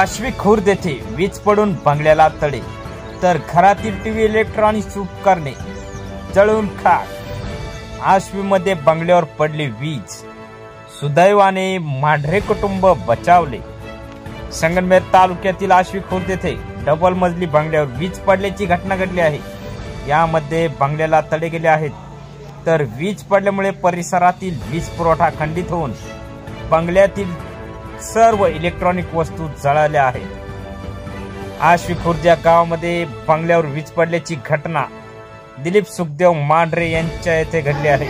आश्वी खुर्द येथे वीज पडून बंगल्याला तडे, तर घरातील टीव्ही इलेक्ट्रॉनिक्स उपकरणे जळून खाक। आश्वीमध्ये बंगल्यावर पडली वीज, सुदैवाने मांढरे कुटुंब बचावले। संगमनेर तालुक्यातील आश्वी खुर्द येथे डबल मजली बंगल्यावर वीज पडल्याची घटना घडली आहे। यामध्ये बंगल्याला तडे गेले आहेत, तर वीज पडल्यामुळे परिसरातील वीज पुरवठा खंडित होऊन बंगल्यातील सर्व इलेक्ट्रॉनिक वस्तू जळाल्या आहेत। आश्वी खुर्द या गावामध्ये बंगल्यावर वीज पडल्याची घटना दिलीप सुखदेव मांढरे यांच्या येथे घडली आहे।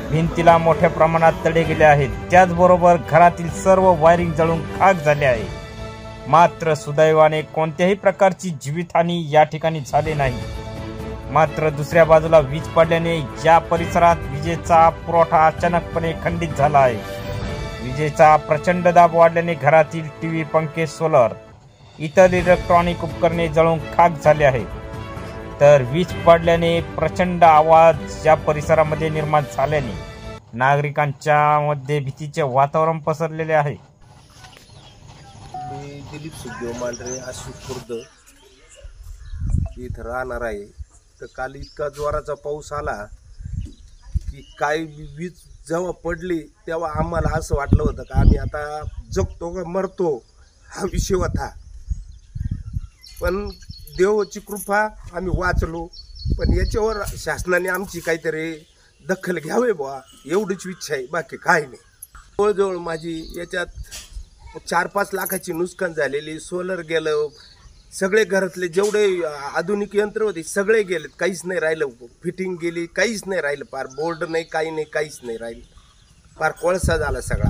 भिंतीला मोठ्या प्रमाणात तडे गेले आहेत, त्याचबरोबर घरातील सर्व वायरिंग जळून खाक झाले आहे। मात्र सुदैवाने कोणत्याही प्रकारची जीवितहानी या ठिकाणी झाली नाही। मात्र दुसऱ्या बाजूला वीज पडल्याने या परिसरात विजेचा पुरवठा अचानकपणे खंडित झाला आहे। विजेचा प्रचंड दाब वाढल्याने घरातील टीव्ही, पंखे, सोलर इतर इलेक्ट्रॉनिक उपकरणे जळून खाक झाले आहेत। तर वीज पडल्याने प्रचंड आवाज या परिसरामध्ये निर्माण झाल्याने नागरिकांच्या मध्ये भीतीचे वातावरण पसरलेले आहे। मी दिलीप सुखदेव मांढरे, आश्वी खुर्द इथं राहणार आहे। तर काल इतका जोराचा पाऊस आला की काय वीज जेव्हा पडली तेव्हा आम्हाला असं वाटलं होतं का आम्ही आता जगतो का मरतो हा विषय होता। पण देवाची कृपा आम्ही वाचलो। पण याच्यावर शासनाने आमची काहीतरी दखल घ्यावी बुवा, एवढीच इच्छा आहे, बाकी काय नाही। जवळजवळ माझी याच्यात 4-5 लाखाची नुकसान झालेली, सोलर गेलं, सगळे घरातले जेवढे आधुनिक यंत्र होते सगळे गेलेत, काहीच नाही राहिलं। फिटिंग गेली, काहीच नाही राहिलं, पार बोर्ड नाही, काही नाही, काहीच नाही राहिलं, पार कोळसा झाला सगळा।